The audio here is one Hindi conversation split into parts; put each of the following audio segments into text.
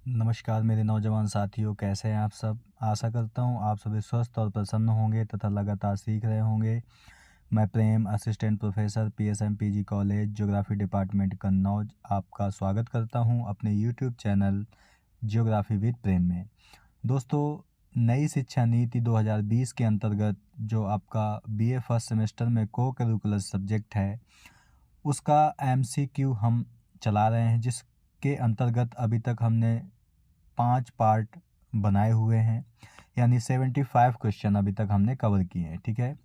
नमस्कार मेरे नौजवान साथियों, कैसे हैं आप सब। आशा करता हूं आप सभी स्वस्थ और प्रसन्न होंगे तथा लगातार सीख रहे होंगे। मैं Prem, assistant professor PSMPG college geography department Kannauj आपका स्वागत करता हूं अपने YouTube channel geography with Prem में। दोस्तों, नई शिक्षा नीति 2020 के अंतर्गत जो आपका बीए फर्स्ट सेमेस्टर में को करिकुलर सब्जेक्ट है, उसका एमसीक्यू हम चला रहे हैं, जिसके अंतर्गत अभी तक हमने 5 पार्ट बनाए हुए हैं, यानी 75 क्वेश्चन अभी तक हमने कवर किए हैं। ठीक है,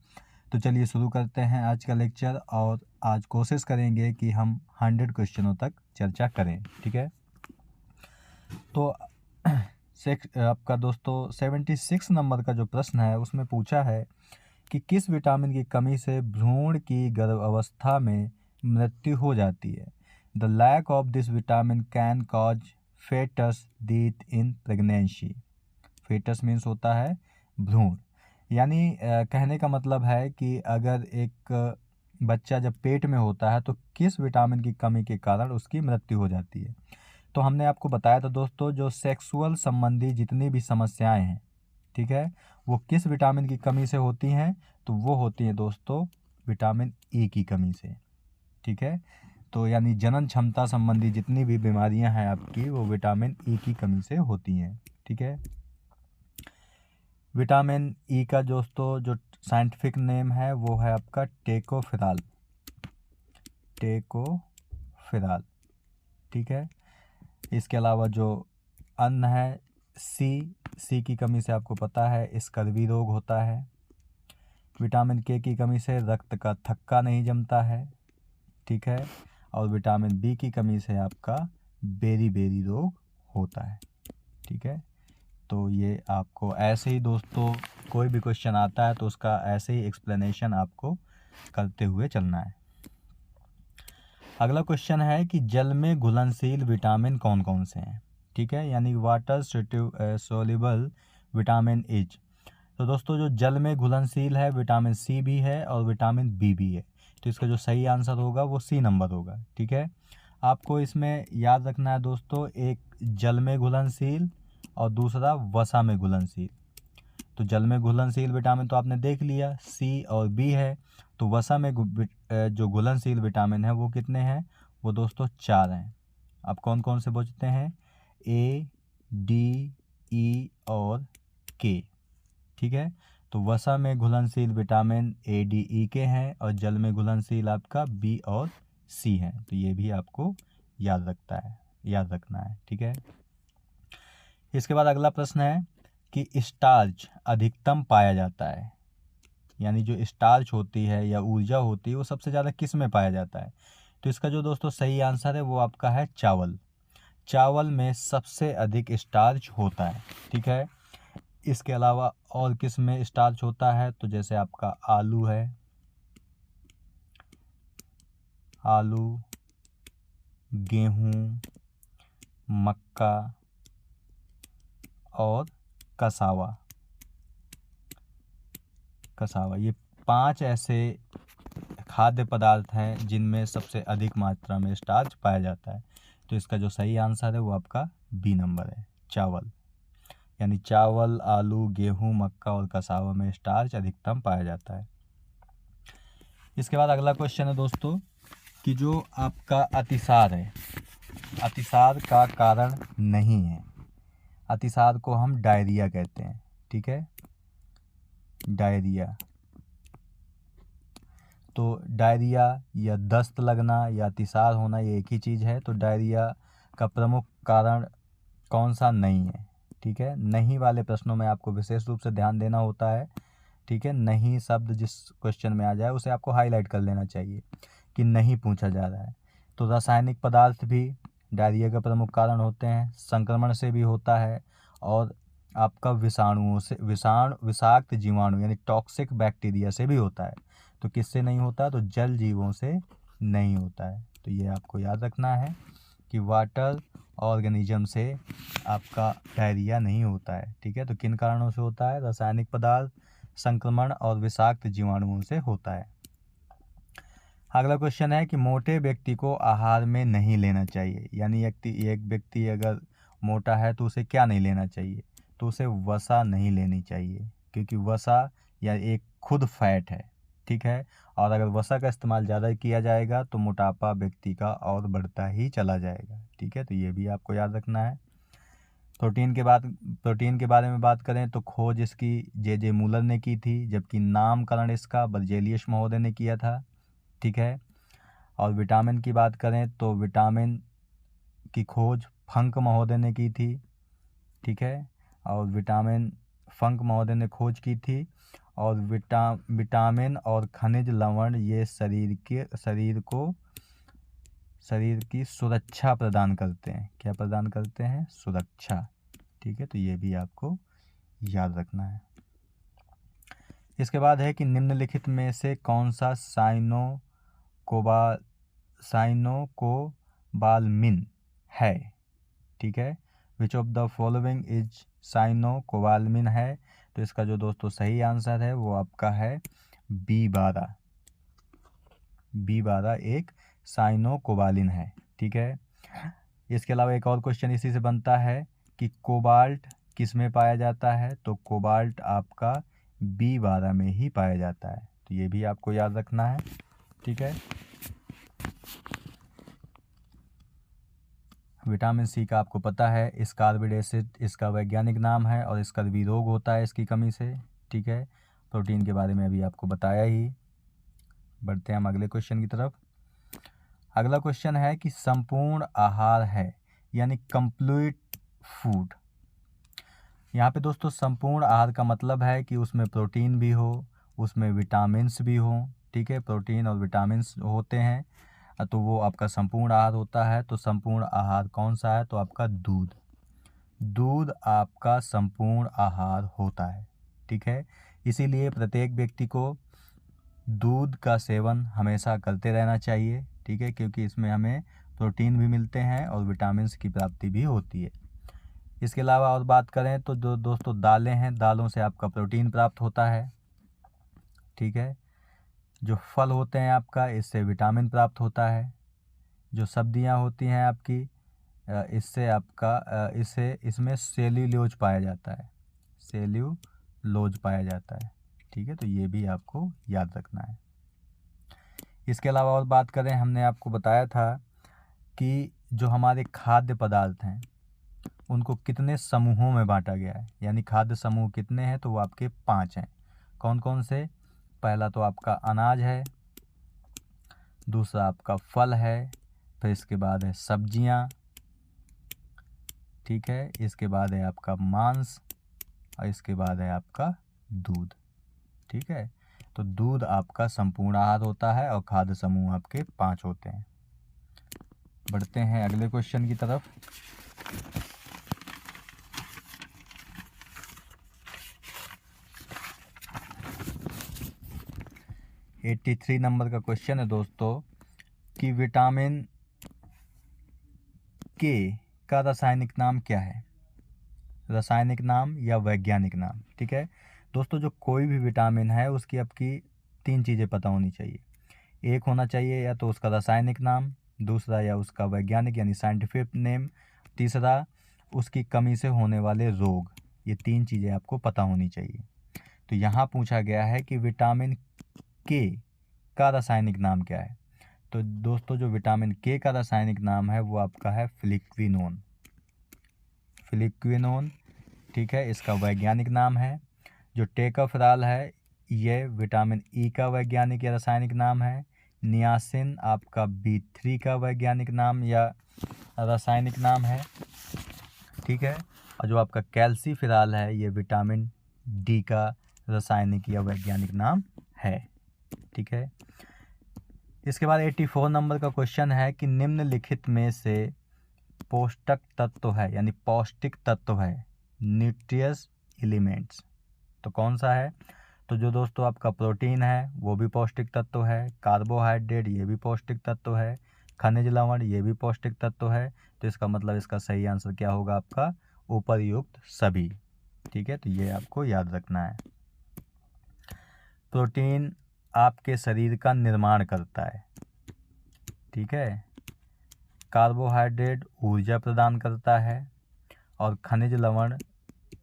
तो चलिए शुरू करते हैं आज का लेक्चर, और आज कोशिश करेंगे कि हम 100 क्वेश्चनों तक चर्चा करें। ठीक है, तो आपका दोस्तों 76 नंबर का जो प्रश्न है उसमें पूछा है कि किस विटामिन की कमी से भ्रूण की गर्भावस्था में मृत्यु हो जाती है। The lack of this vitamin can cause fetus death in pregnancy. Fetus means होता है भ्रूण, यानी कहने का मतलब है कि अगर एक बच्चा जब पेट में होता है तो किस विटामिन की कमी के कारण उसकी मृत्यु हो जाती है। तो हमने आपको बताया था दोस्तों, जो सेक्सुअल संबंधी जितनी भी समस्याएं हैं, ठीक है, वो किस विटामिन की कमी से होती हैं, तो वो होती हैं दोस्तों विटामिन ई की कमी से। ठीक है, तो यानी जनन क्षमता संबंधी जितनी भी बीमारियां हैं आपकी, वो विटामिन ई की कमी से होती हैं। ठीक है, विटामिन ई का दोस्तों जो साइंटिफिक नेम है वो है आपका टेकोफिराल। टेकोफिराल, ठीक है। इसके अलावा जो अन्न है, सी की कमी से आपको पता है स्कर्वी रोग होता है। विटामिन के की कमी से रक्त का थक्का नहीं जमता है। ठीक है, और विटामिन बी की कमी से आपका बेरी बेरी रोग होता है। ठीक है, तो ये आपको ऐसे ही दोस्तों कोई भी क्वेश्चन आता है तो उसका ऐसे ही एक्सप्लेनेशन आपको करते हुए चलना है। अगला क्वेश्चन है कि जल में घुलनशील विटामिन कौन कौन से हैं। ठीक है, यानी वाटर सोल्यूबल विटामिन इज। तो दोस्तों जो जल में घुलनशील है, विटामिन सी भी है और विटामिन बी भी है, तो इसका जो सही आंसर होगा वो सी नंबर होगा। ठीक है, आपको इसमें याद रखना है दोस्तों, एक जल में घुलनशील और दूसरा वसा में घुलनशील। तो जल में घुलनशील विटामिन तो आपने देख लिया, सी और बी है। तो वसा में जो घुलनशील विटामिन है वो कितने हैं, वो दोस्तों 4 हैं। अब कौन कौन से बचते हैं, ए, डी, ई और के। ठीक है, तो वसा में घुलनशील विटामिन ए, डी, ई के हैं, और जल में घुलनशील आपका बी और सी है। तो ये भी आपको याद रखना है। ठीक है, इसके बाद अगला प्रश्न है कि स्टार्च अधिकतम पाया जाता है, यानी जो स्टार्च होती है या ऊर्जा होती है वो सबसे ज़्यादा किस में पाया जाता है। तो इसका जो दोस्तों सही आंसर है वो आपका है चावल। चावल में सबसे अधिक स्टार्च होता है। ठीक है, इसके अलावा और किस में स्टार्च होता है, तो जैसे आपका आलू है, आलू, गेहूँ, मक्का और कसावा। ये 5 ऐसे खाद्य पदार्थ हैं जिनमें सबसे अधिक मात्रा में स्टार्च पाया जाता है। तो इसका जो सही आंसर है वो आपका बी नंबर है, चावल। यानी चावल, आलू, गेहूं, मक्का और कसावा में स्टार्च अधिकतम पाया जाता है। इसके बाद अगला क्वेश्चन है दोस्तों कि जो आपका अतिसार है, अतिसार का कारण नहीं है। अतिसार को हम डायरिया कहते हैं। ठीक है, डायरिया। तो डायरिया या दस्त लगना या अतिसार होना ये एक ही चीज़ है। तो डायरिया का प्रमुख कारण कौन सा नहीं है। ठीक है, नहीं वाले प्रश्नों में आपको विशेष रूप से ध्यान देना होता है। ठीक है, नहीं शब्द जिस क्वेश्चन में आ जाए उसे आपको हाईलाइट कर लेना चाहिए कि नहीं पूछा जा रहा है। तो रासायनिक पदार्थ भी डायरिया का प्रमुख कारण होते हैं, संक्रमण से भी होता है, और आपका विषाणुओं से, विषाक्त जीवाणु यानी टॉक्सिक बैक्टीरिया से भी होता है। तो किससे नहीं होता, तो जल जीवों से नहीं होता है। तो ये आपको याद रखना है कि वाटर ऑर्गेनिज्म से आपका डायरिया नहीं होता है। ठीक है, तो किन कारणों से होता है, रासायनिक पदार्थ, संक्रमण और विषाक्त जीवाणुओं से होता है। अगला क्वेश्चन है कि मोटे व्यक्ति को आहार में नहीं लेना चाहिए, यानी एक व्यक्ति अगर मोटा है तो उसे क्या नहीं लेना चाहिए, तो उसे वसा नहीं लेनी चाहिए, क्योंकि वसा या एक खुद फैट है, ठीक है। और अगर वसा का इस्तेमाल ज़्यादा किया जाएगा तो मोटापा व्यक्ति का और बढ़ता ही चला जाएगा, ठीक है। तो ये भी आपको याद रखना है। प्रोटीन के बारे में बात करें तो खोज इसकी जे मूलर ने की थी, जबकि नामकरण इसका बर्जेलियस महोदय ने किया था, ठीक है। और विटामिन की बात करें तो विटामिन की खोज फंक महोदय ने की थी, ठीक है। और विटामिन फंक महोदय ने खोज की थी। और विटामिन और खनिज लवण ये शरीर की सुरक्षा प्रदान करते हैं। क्या प्रदान करते हैं? सुरक्षा, ठीक है। तो ये भी आपको याद रखना है। इसके बाद है कि निम्नलिखित में से कौन सा साइनोकोबालमिन है, ठीक है। Which of the following is cyanocobalamin है, तो इसका जो दोस्तों सही आंसर है वो आपका है B12। B12 एक साइनोकोबालिन है, ठीक है। इसके अलावा एक और क्वेश्चन इसी से बनता है कि कोबाल्ट किस में पाया जाता है, तो कोबाल्ट आपका B12 में ही पाया जाता है। तो ये भी आपको याद रखना है, ठीक है। विटामिन सी का आपको पता है स्कारबिड एसिड इसका वैज्ञानिक नाम है और स्कर्वी रोग होता है इसकी कमी से, ठीक है। प्रोटीन के बारे में अभी आपको बताया ही। बढ़ते हैं हम अगले क्वेश्चन की तरफ। अगला क्वेश्चन है कि संपूर्ण आहार है यानी कंप्लीट फूड। यहाँ पे दोस्तों संपूर्ण आहार का मतलब है कि उसमें प्रोटीन भी हो, उसमें विटामिन्स भी हो, ठीक है। प्रोटीन और विटामिन्स होते हैं तो वो आपका संपूर्ण आहार होता है। तो संपूर्ण आहार कौन सा है, तो आपका दूध आपका संपूर्ण आहार होता है, ठीक है। इसीलिए प्रत्येक व्यक्ति को दूध का सेवन हमेशा करते रहना चाहिए, ठीक है, क्योंकि इसमें हमें प्रोटीन भी मिलते हैं और विटामिन्स की प्राप्ति भी होती है। इसके अलावा और बात करें तो जो दोस्तों दालें हैं, दालों से आपका प्रोटीन प्राप्त होता है, ठीक है। जो फल होते हैं आपका, इससे विटामिन प्राप्त होता है। जो सब्जियां होती हैं आपकी, इससे आपका इसमें सेल्यूलोज पाया जाता है, ठीक है। तो ये भी आपको याद रखना है। इसके अलावा और बात करें, हमने आपको बताया था कि जो हमारे खाद्य पदार्थ हैं उनको कितने समूहों में बांटा गया है, यानी खाद्य समूह कितने हैं, तो वो आपके 5 हैं। कौन कौन से? पहला तो आपका अनाज है, दूसरा आपका फल है, फिर इसके बाद है सब्जियां, ठीक है। इसके बाद है आपका मांस और इसके बाद है आपका दूध, ठीक है। तो दूध आपका संपूर्ण आहार होता है और खाद्य समूह आपके 5 होते हैं। बढ़ते हैं अगले क्वेश्चन की तरफ। (83) नंबर का क्वेश्चन है दोस्तों कि विटामिन के का रासायनिक नाम क्या है? रासायनिक नाम या वैज्ञानिक नाम, ठीक है। दोस्तों जो कोई भी विटामिन है उसकी आपकी 3 चीज़ें पता होनी चाहिए। एक होना चाहिए या तो उसका रासायनिक नाम, दूसरा या उसका वैज्ञानिक यानी साइंटिफिक नेम, तीसरा उसकी कमी से होने वाले रोग। ये 3 चीज़ें आपको पता होनी चाहिए। तो यहाँ पूछा गया है कि विटामिन के का रासायनिक नाम क्या है। तो दोस्तों जो विटामिन के का रासायनिक नाम है वो आपका है फ्लिक्विनोन, ठीक है। इसका वैज्ञानिक नाम है। जो टेकाफेरॉल है ये विटामिन ई का वैज्ञानिक या रासायनिक नाम है। नियासिन आपका B3 का वैज्ञानिक नाम या रासायनिक नाम है, ठीक है। और जो आपका कैल्सीफेरॉल है ये विटामिन डी का रासायनिक या वैज्ञानिक नाम है, ठीक है। इसके बाद 84 नंबर का क्वेश्चन है कि निम्नलिखित में से पौष्टिक तत्व है यानी पौष्टिक तत्व है, न्यूट्रियस एलिमेंट्स, तो कौन सा है? तो जो दोस्तों आपका प्रोटीन है वो भी पौष्टिक तत्व है, कार्बोहाइड्रेट ये भी पौष्टिक तत्व है, खनिज लवण ये भी पौष्टिक तत्व है। तो इसका मतलब इसका सही आंसर क्या होगा आपका? उपर्युक्त सभी, ठीक है। तो ये आपको याद रखना है। प्रोटीन आपके शरीर का निर्माण करता है, ठीक है। कार्बोहाइड्रेट ऊर्जा प्रदान करता है और खनिज लवण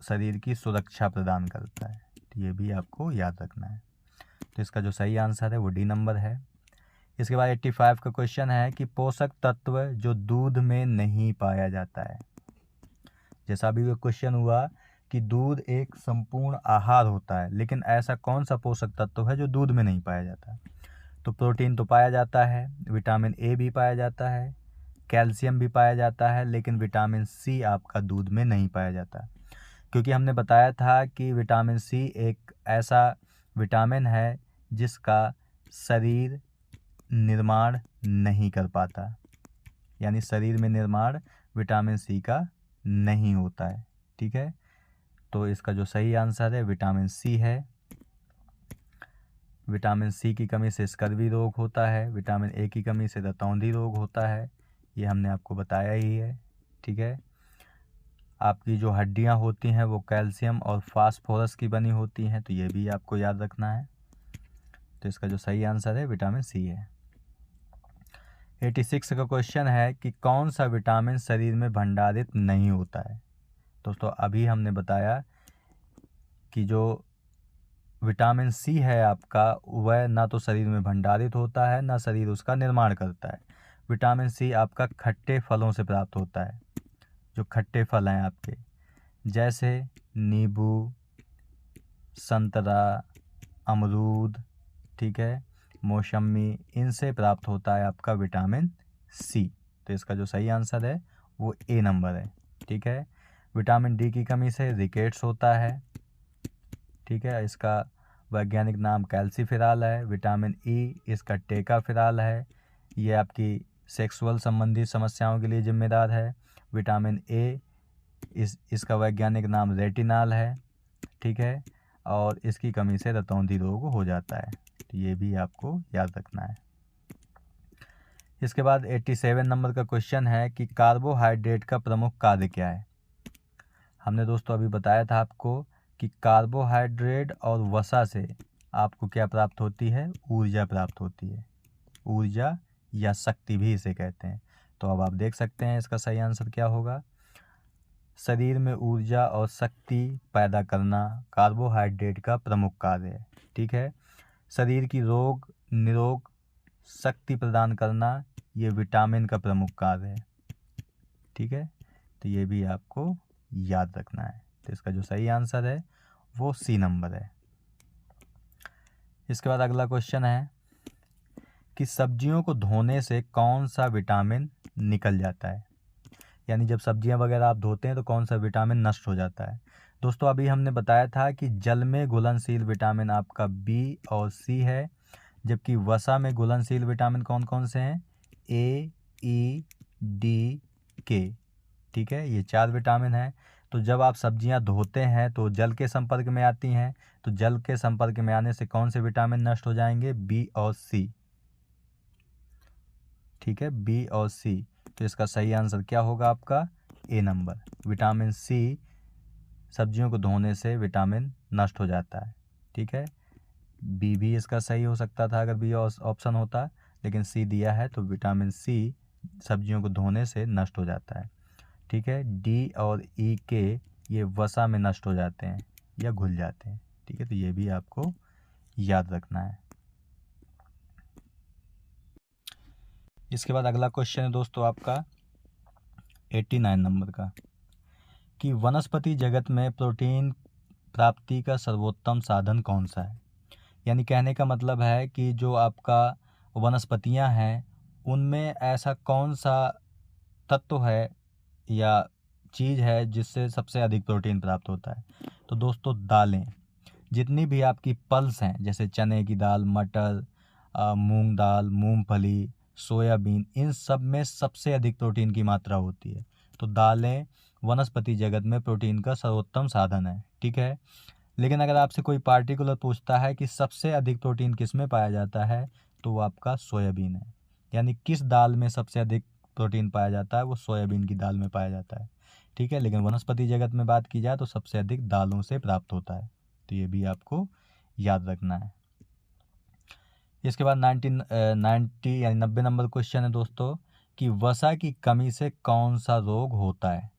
शरीर की सुरक्षा प्रदान करता है। तो ये भी आपको याद रखना है। तो इसका जो सही आंसर है वो डी नंबर है। इसके बाद 85 का क्वेश्चन है कि पोषक तत्व जो दूध में नहीं पाया जाता है। जैसा अभी वो क्वेश्चन हुआ कि दूध एक संपूर्ण आहार होता है, लेकिन ऐसा कौन सा पोषक तत्व है जो दूध में नहीं पाया जाता। तो प्रोटीन तो पाया जाता है, विटामिन ए भी पाया जाता है, कैल्शियम भी पाया जाता है, लेकिन विटामिन सी आपका दूध में नहीं पाया जाता। क्योंकि हमने बताया था कि विटामिन सी एक ऐसा विटामिन है जिसका शरीर निर्माण नहीं कर पाता, यानी शरीर में निर्माण विटामिन सी का नहीं होता है। ठीक है, तो इसका जो सही आंसर है विटामिन सी है। विटामिन सी की कमी से स्कर्वी रोग होता है, विटामिन ए की कमी से रतौंधी रोग होता है, ये हमने आपको बताया ही है। ठीक है, आपकी जो हड्डियां होती हैं वो कैल्शियम और फास्फोरस की बनी होती हैं, तो ये भी आपको याद रखना है। तो इसका जो सही आंसर है विटामिन सी है। 86 का क्वेश्चन है कि कौन सा विटामिन शरीर में भंडारित नहीं होता है। दोस्तों अभी हमने बताया कि जो विटामिन सी है आपका वह ना तो शरीर में भंडारित होता है, ना शरीर उसका निर्माण करता है। विटामिन सी आपका खट्टे फलों से प्राप्त होता है। जो खट्टे फल हैं आपके, जैसे नींबू, संतरा, अमरूद, ठीक है, मौसमी, इनसे प्राप्त होता है आपका विटामिन सी। तो इसका जो सही आंसर है वो ए नंबर है। ठीक है, विटामिन डी की कमी से रिकेट्स होता है। ठीक है, इसका वैज्ञानिक नाम कैल्सीफेरॉल है। विटामिन ई इसका टेकाफेरॉल है, ये आपकी सेक्सुअल संबंधी समस्याओं के लिए जिम्मेदार है। विटामिन ए इसका वैज्ञानिक नाम रेटिनॉल है। ठीक है, और इसकी कमी से रतौंधी रोग हो जाता है। तो ये भी आपको याद रखना है। इसके बाद 87 नंबर का क्वेश्चन है कि कार्बोहाइड्रेट का प्रमुख कार्य क्या है। हमने दोस्तों अभी बताया था आपको कि कार्बोहाइड्रेट और वसा से आपको क्या प्राप्त होती है, ऊर्जा प्राप्त होती है। ऊर्जा या शक्ति भी इसे कहते हैं। तो अब आप देख सकते हैं इसका सही आंसर क्या होगा। शरीर में ऊर्जा और शक्ति पैदा करना कार्बोहाइड्रेट का प्रमुख कार्य है। ठीक है, शरीर की रोग निरोग शक्ति प्रदान करना ये विटामिन का प्रमुख कार्य है। ठीक है, तो ये भी आपको याद रखना है। तो इसका जो सही आंसर है वो सी नंबर है। इसके बाद अगला क्वेश्चन है कि सब्जियों को धोने से कौन सा विटामिन निकल जाता है। यानी जब सब्जियां वगैरह आप धोते हैं तो कौन सा विटामिन नष्ट हो जाता है। दोस्तों अभी हमने बताया था कि जल में घुलनशील विटामिन आपका बी और सी है, जबकि वसा में घुलनशील विटामिन कौन कौन से हैं, ए, ई, डी, के। ठीक है, ये 4 विटामिन हैं। तो जब आप सब्जियां धोते हैं तो जल के संपर्क में आती हैं, तो जल के संपर्क में आने से कौन से विटामिन नष्ट हो जाएंगे, बी और सी। ठीक है, बी और सी। तो इसका सही आंसर क्या होगा आपका, ए नंबर। विटामिन सी सब्जियों को धोने से विटामिन नष्ट हो जाता है। ठीक है, बी भी इसका सही हो सकता था अगर बी ऑप्शन होता, लेकिन सी दिया है तो विटामिन सी सब्जियों को धोने से नष्ट हो जाता है। ठीक है, डी और ई के ये वसा में नष्ट हो जाते हैं या घुल जाते हैं। ठीक है, तो ये भी आपको याद रखना है। इसके बाद अगला क्वेश्चन है दोस्तों आपका 89 नंबर का कि वनस्पति जगत में प्रोटीन प्राप्ति का सर्वोत्तम साधन कौन सा है। यानी कहने का मतलब है कि जो आपका वनस्पतियां हैं उनमें ऐसा कौन सा तत्व है या चीज़ है जिससे सबसे अधिक प्रोटीन प्राप्त होता है। तो दोस्तों दालें, जितनी भी आपकी पल्स हैं जैसे चने की दाल, मटर, मूंग दाल, मूंगफली, सोयाबीन, इन सब में सबसे अधिक प्रोटीन की मात्रा होती है। तो दालें वनस्पति जगत में प्रोटीन का सर्वोत्तम साधन है। ठीक है, लेकिन अगर आपसे कोई पार्टिकुलर पूछता है कि सबसे अधिक प्रोटीन किस में पाया जाता है, तो वो आपका सोयाबीन है। यानी किस दाल में सबसे अधिक प्रोटीन पाया जाता है, वो सोयाबीन की दाल में पाया जाता है। ठीक है, लेकिन वनस्पति जगत में बात की जाए तो सबसे अधिक दालों से प्राप्त होता है। तो ये भी आपको याद रखना है। इसके बाद 90 यानी 90 नंबर क्वेश्चन है दोस्तों कि वसा की कमी से कौन सा रोग होता है।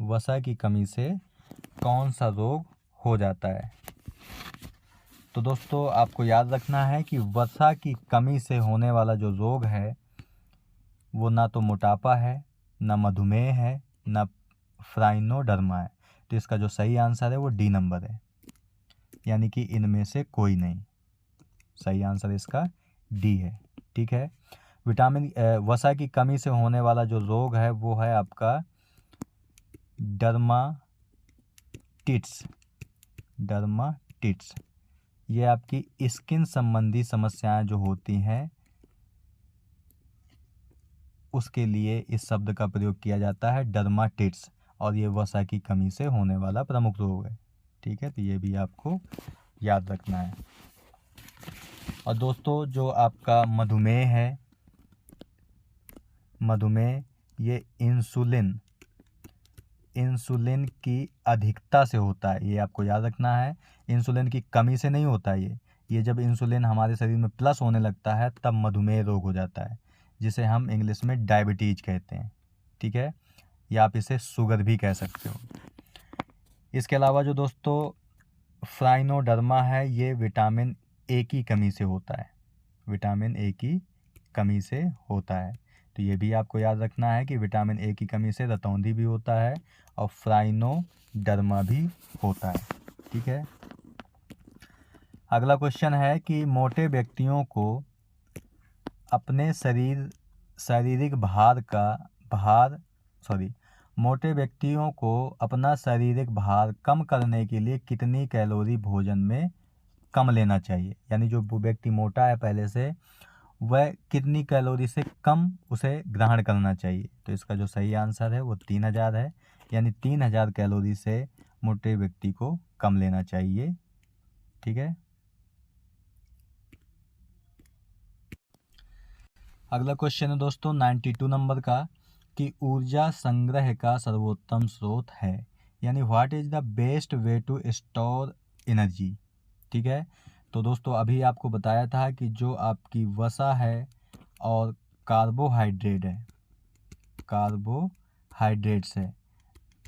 वसा की कमी से कौन सा रोग हो जाता है? तो दोस्तों आपको याद रखना है कि वसा की कमी से होने वाला जो रोग है वो ना तो मोटापा है, ना मधुमेह है, ना फ्राइनोडर्मा है। तो इसका जो सही आंसर है वो डी नंबर है, यानी कि इनमें से कोई नहीं। सही आंसर इसका डी है। ठीक है। वसा की कमी से होने वाला जो रोग है वो है आपका डर्माटिट्स। ये आपकी स्किन संबंधी समस्याएं जो होती हैं उसके लिए इस शब्द का प्रयोग किया जाता है डर्माटिट्स, और ये वसा की कमी से होने वाला प्रमुख रोग है। ठीक है, तो ये भी आपको याद रखना है। और दोस्तों जो आपका मधुमेह है, मधुमेह ये इंसुलिन की अधिकता से होता है, ये आपको याद रखना है। इंसुलिन की कमी से नहीं होता है ये जब इंसुलिन हमारे शरीर में प्लस होने लगता है तब मधुमेह रोग हो जाता है, जिसे हम इंग्लिश में डायबिटीज कहते हैं। ठीक है, या आप इसे शुगर भी कह सकते हो। इसके अलावा जो दोस्तों फ्राइनोडर्मा है ये विटामिन ए की कमी से होता है, विटामिन ए की कमी से होता है। तो ये भी आपको याद रखना है कि विटामिन ए की कमी से रतौंधी भी होता है और फ्राइनोडर्मा भी होता है। ठीक है। अगला क्वेश्चन है कि मोटे व्यक्तियों को अपने शारीरिक मोटे व्यक्तियों को अपना शारीरिक भार कम करने के लिए कितनी कैलोरी भोजन में कम लेना चाहिए? यानी जो व्यक्ति मोटा है पहले से, वह कितनी कैलोरी से कम उसे ग्रहण करना चाहिए? तो इसका जो सही आंसर है वो 3000 है, यानी 3000 कैलोरी से मोटे व्यक्ति को कम लेना चाहिए। ठीक है। अगला क्वेश्चन है दोस्तों 92 नंबर का कि ऊर्जा संग्रह का सर्वोत्तम स्रोत है, यानी what is the best way to store energy. ठीक है। तो दोस्तों अभी आपको बताया था कि जो आपकी वसा है और कार्बोहाइड्रेट्स है,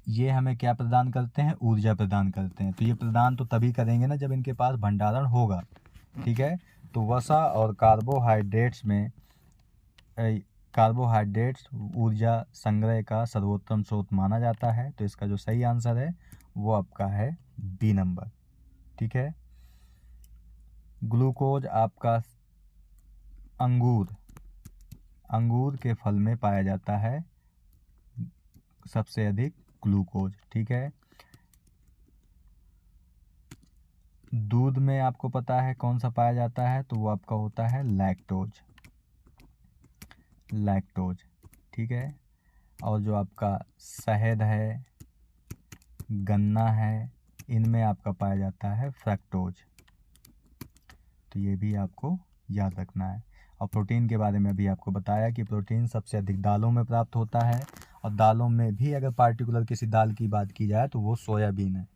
ये हमें क्या प्रदान करते हैं? ऊर्जा प्रदान करते हैं। तो ये प्रदान तो तभी करेंगे ना जब इनके पास भंडारण होगा। ठीक है। तो वसा और कार्बोहाइड्रेट्स ऊर्जा संग्रह का सर्वोत्तम स्रोत माना जाता है। तो इसका जो सही आंसर है वो आपका है बी नंबर। ठीक है। ग्लूकोज आपका अंगूर के फल में पाया जाता है सबसे अधिक ग्लूकोज। ठीक है। दूध में आपको पता है कौन सा पाया जाता है? तो वो आपका होता है लैक्टोज। ठीक है। और जो आपका शहद है, गन्ना है, इनमें आपका पाया जाता है फ्रक्टोज। तो ये भी आपको याद रखना है। और प्रोटीन के बारे में भी आपको बताया कि प्रोटीन सबसे अधिक दालों में प्राप्त होता है, और दालों में भी अगर पार्टिकुलर किसी दाल की बात की जाए तो वो सोयाबीन है।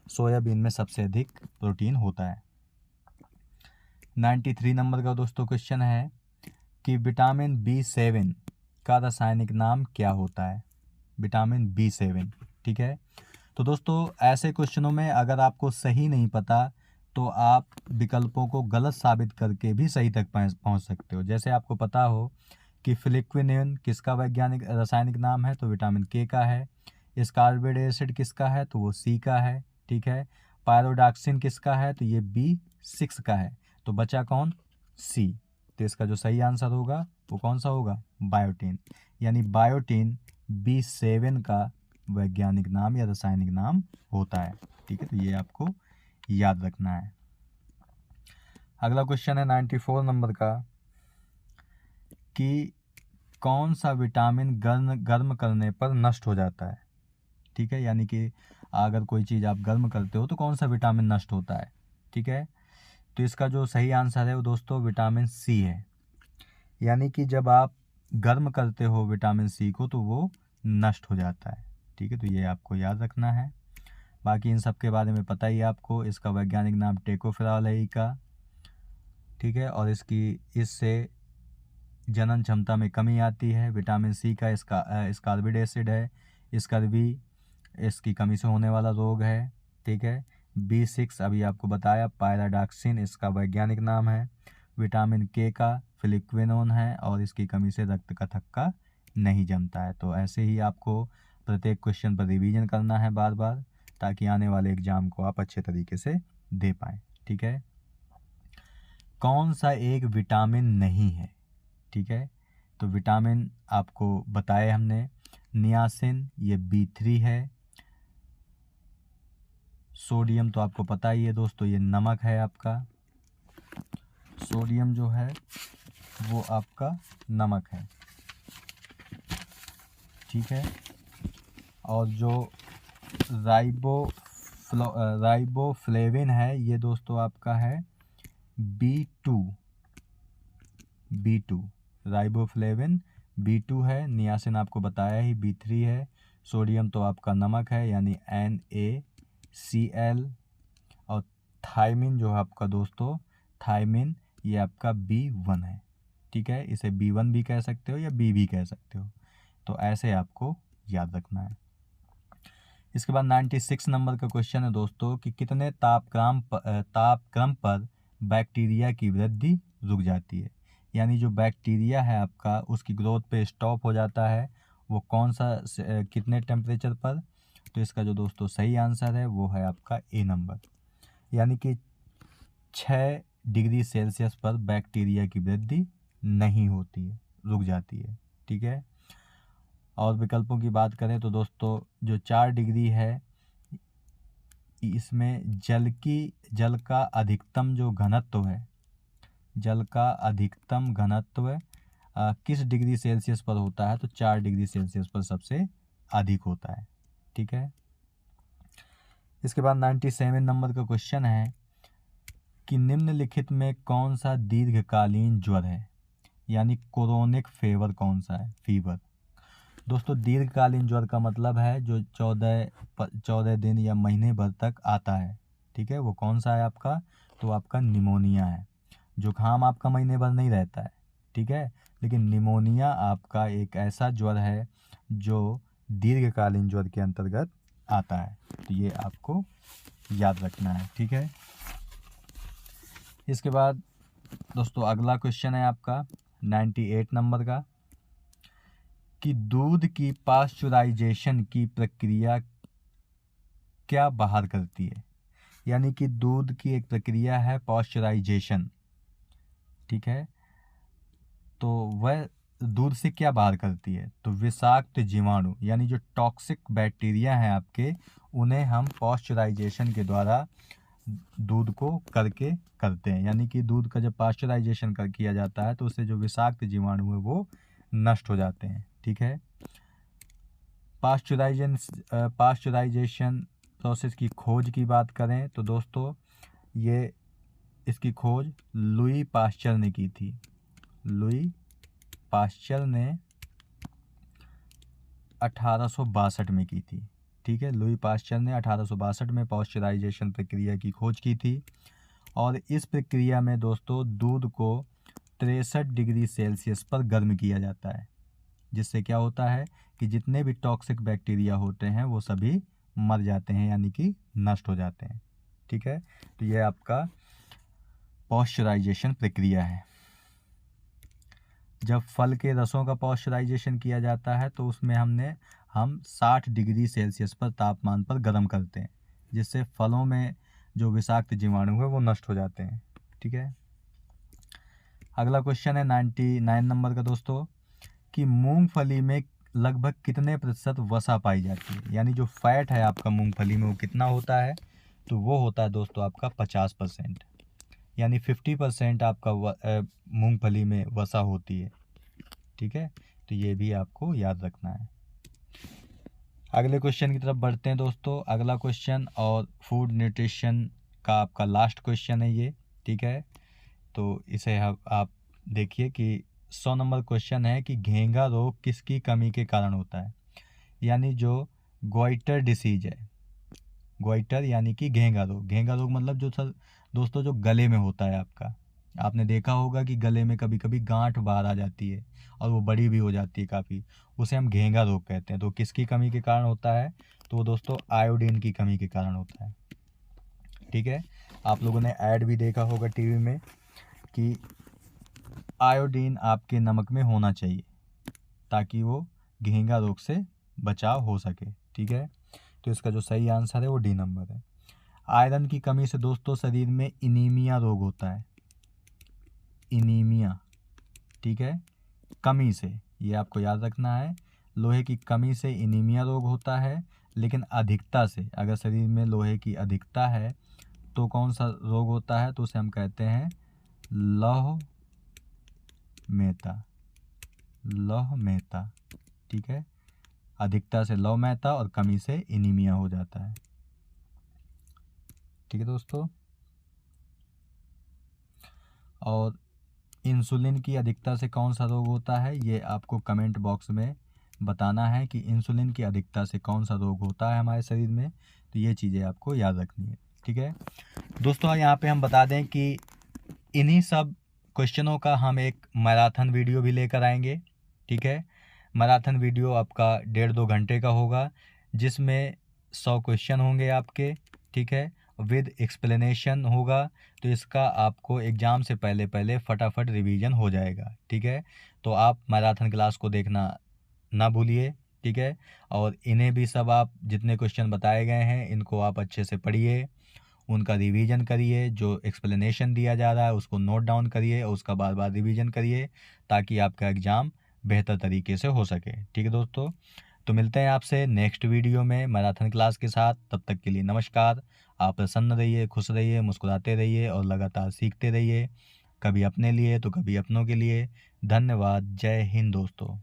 सोयाबीन में सबसे अधिक प्रोटीन होता है। 93 नंबर का दोस्तों क्वेश्चन है कि विटामिन B7 का रासायनिक नाम क्या होता है? Vitamin B7। ठीक है। तो दोस्तों ऐसे क्वेश्चनों में अगर आपको सही नहीं पता तो आप विकल्पों को गलत साबित करके भी सही तक पहुंच सकते हो। जैसे आपको पता हो कि फ्लिक्विनिन किसका वैज्ञानिक रासायनिक नाम है? तो विटामिन के का है। एस्कॉर्बिक एसिड किसका है? तो वो सी का है। ठीक है। पायरोडॉक्सिन किसका है? तो ये B6 का है। तो बचा कौन? सी। तो इसका जो सही आंसर होगा वो कौन सा होगा? बायोटीन। यानी बायोटीन B7 का वैज्ञानिक नाम या रासायनिक नाम होता है। ठीक है। तो ये आपको याद रखना है। अगला क्वेश्चन है 94 नंबर का कि कौन सा विटामिन गर्म करने पर नष्ट हो जाता है? ठीक है। यानी कि अगर कोई चीज़ आप गर्म करते हो तो कौन सा विटामिन नष्ट होता है? ठीक है। तो इसका जो सही आंसर है वो दोस्तों विटामिन सी है। यानी कि जब आप गर्म करते हो विटामिन सी को तो वो नष्ट हो जाता है। ठीक है। तो ये आपको याद रखना है। बाकी इन सब के बारे में पता ही आपको। इसका वैज्ञानिक नाम टेकोफेरॉल है का। ठीक है। और इससे जनन क्षमता में कमी आती है। विटामिन सी का इसका एस्कॉर्बिक एसिड है। इसकी कमी से होने वाला रोग है। ठीक है। B6 अभी आपको बताया, पायराडॉक्सिन इसका वैज्ञानिक नाम है। विटामिन के का फ्लिक्विनोन है और इसकी कमी से रक्त का थक्का नहीं जमता है। तो ऐसे ही आपको प्रत्येक क्वेश्चन पर रिवीजन करना है बार बार, ताकि आने वाले एग्जाम को आप अच्छे तरीके से दे पाएँ। ठीक है। कौन सा एक विटामिन नहीं है? ठीक है, तो विटामिन आपको बताए हमने, नियासिन ये B3 है। सोडियम तो आपको पता ही है दोस्तों, ये नमक है आपका। सोडियम जो है वो आपका नमक है। ठीक है। और जो राइबोफ्लेविन है ये दोस्तों आपका है B2। राइबोफ्लेविन B2 है। नियासिन आपको बताया ही B3 है। सोडियम तो आपका नमक है यानी NaCl। और थायमिन जो है आपका दोस्तों, थायमिन ये आपका B1 है। ठीक है, इसे B1 भी कह सकते हो या B भी कह सकते हो। तो ऐसे आपको याद रखना है। इसके बाद 96 नंबर का क्वेश्चन है दोस्तों कि कितने तापक्रम पर बैक्टीरिया की वृद्धि रुक जाती है? यानी जो बैक्टीरिया है आपका उसकी ग्रोथ पे स्टॉप हो जाता है, वो कौन सा कितने टेम्परेचर पर? तो इसका जो दोस्तों सही आंसर है वो है आपका ए नंबर, यानी कि 6 डिग्री सेल्सियस पर बैक्टीरिया की वृद्धि नहीं होती है, रुक जाती है। ठीक है। और विकल्पों की बात करें तो दोस्तों जो 4 डिग्री है इसमें जल का अधिकतम जो घनत्व है, जल का अधिकतम घनत्व किस डिग्री सेल्सियस पर होता है? तो 4 डिग्री सेल्सियस पर सबसे अधिक होता है। ठीक है। इसके बाद 97 नंबर का क्वेश्चन है कि निम्नलिखित में कौन सा दीर्घकालीन ज्वर है? यानी क्रोनिक फीवर कौन सा है? फीवर दोस्तों दीर्घकालीन ज्वर का मतलब है जो 14 दिन या महीने भर तक आता है। ठीक है, वो कौन सा है आपका? तो आपका निमोनिया है। जुकाम आपका महीने भर नहीं रहता है। ठीक है, लेकिन निमोनिया आपका एक ऐसा ज्वर है जो दीर्घकालीन ज्वर के अंतर्गत आता है। तो ये आपको याद रखना है। ठीक है। इसके बाद दोस्तों अगला क्वेश्चन है आपका 98 नंबर का कि दूध की पाश्चराइजेशन की प्रक्रिया क्या बाहर करती है? यानी कि दूध की एक प्रक्रिया है पाश्चराइजेशन। ठीक है, तो वह दूध से क्या बाहर करती है? तो विषाक्त जीवाणु, यानी जो टॉक्सिक बैक्टीरिया हैं आपके, उन्हें हम पाश्चराइजेशन के द्वारा दूध को करते हैं। यानी कि दूध का जब पाश्चराइजेशन किया जाता है तो उससे जो विषाक्त जीवाणु है वो नष्ट हो जाते हैं। ठीक है। पाश्चराइजेशन प्रोसेस की खोज की बात करें तो दोस्तों ये इसकी खोज लुई पाश्चर ने की थी। लुई पाश्चर ने 1862 में की थी। ठीक है, लुई पाश्चर ने 1862 में पाश्चराइजेशन प्रक्रिया की खोज की थी। और इस प्रक्रिया में दोस्तों दूध को 63 डिग्री सेल्सियस पर गर्म किया जाता है, जिससे क्या होता है कि जितने भी टॉक्सिक बैक्टीरिया होते हैं वो सभी मर जाते हैं, यानी कि नष्ट हो जाते हैं। ठीक है, तो यह आपका पाश्चराइजेशन प्रक्रिया है। जब फल के रसों का पाश्चराइजेशन किया जाता है तो उसमें हम 60 डिग्री सेल्सियस पर तापमान पर गर्म करते हैं, जिससे फलों में जो विषाक्त जीवाणु है वो नष्ट हो जाते हैं। ठीक है। अगला क्वेश्चन है 99 नंबर का दोस्तों कि मूंगफली में लगभग कितने प्रतिशत वसा पाई जाती है? यानी जो फैट है आपका मूंगफली में वो कितना होता है? तो वो होता है दोस्तों आपका 50%, यानी 50% आपका मूंगफली में वसा होती है। ठीक है, तो ये भी आपको याद रखना है। अगले क्वेश्चन की तरफ बढ़ते हैं दोस्तों। अगला क्वेश्चन और फूड न्यूट्रिशन का आपका लास्ट क्वेश्चन है ये। ठीक है, तो इसे आप देखिए कि 100 नंबर क्वेश्चन है कि घेंघा रोग किसकी कमी के कारण होता है? यानी जो गोइटर डिसीज है, गोइटर यानी कि घेंघा रोग मतलब जो सर दोस्तों जो गले में होता है आपका, आपने देखा होगा कि गले में कभी कभी गांठ बाहर आ जाती है और वो बड़ी भी हो जाती है काफ़ी, उसे हम घेंघा रोग कहते हैं। तो किसकी कमी के कारण होता है? तो वो दोस्तों आयोडीन की कमी के कारण होता है। ठीक है, आप लोगों ने ऐड भी देखा होगा टीवी में कि आयोडीन आपके नमक में होना चाहिए ताकि वो घेंघा रोग से बचाव हो सके। ठीक है, तो इसका जो सही आंसर है वो डी नंबर है। आयरन की कमी से दोस्तों शरीर में इनीमिया रोग होता है। इनीमिया, ठीक है, कमी से, ये आपको याद रखना है। लोहे की कमी से इनीमिया रोग होता है, लेकिन अधिकता से, अगर शरीर में लोहे की अधिकता है तो कौन सा रोग होता है, तो उसे हम कहते हैं लौह मेहता। लौह मेहता, ठीक है, अधिकता से लौह मेहता और कमी से इनीमिया हो जाता है। ठीक है दोस्तों, और इंसुलिन की अधिकता से कौन सा रोग होता है, ये आपको कमेंट बॉक्स में बताना है कि इंसुलिन की अधिकता से कौन सा रोग होता है हमारे शरीर में। तो ये चीज़ें आपको याद रखनी है। ठीक है दोस्तों, यहाँ पे हम बता दें कि इन्हीं सब क्वेश्चनों का हम एक मैराथन वीडियो भी लेकर आएंगे। ठीक है, मैराथन वीडियो आपका 1.5-2 घंटे का होगा, जिसमें 100 क्वेश्चन होंगे आपके। ठीक है, विद एक्सप्लेनेशन होगा, तो इसका आपको एग्ज़ाम से पहले पहले फटाफट रिवीजन हो जाएगा। ठीक है, तो आप मैराथन क्लास को देखना ना भूलिए। ठीक है, और इन्हें भी सब आप जितने क्वेश्चन बताए गए हैं इनको आप अच्छे से पढ़िए, उनका रिवीजन करिए, जो एक्सप्लेनेशन दिया जा रहा है उसको नोट डाउन करिए और उसका बार बार रिवीजन करिए, ताकि आपका एग्ज़ाम बेहतर तरीके से हो सके। ठीक है दोस्तों, तो मिलते हैं आपसे नेक्स्ट वीडियो में मैराथन क्लास के साथ। तब तक के लिए नमस्कार। आप प्रसन्न रहिए, खुश रहिए, मुस्कुराते रहिए और लगातार सीखते रहिए, कभी अपने लिए तो कभी अपनों के लिए। धन्यवाद। जय हिंद दोस्तों।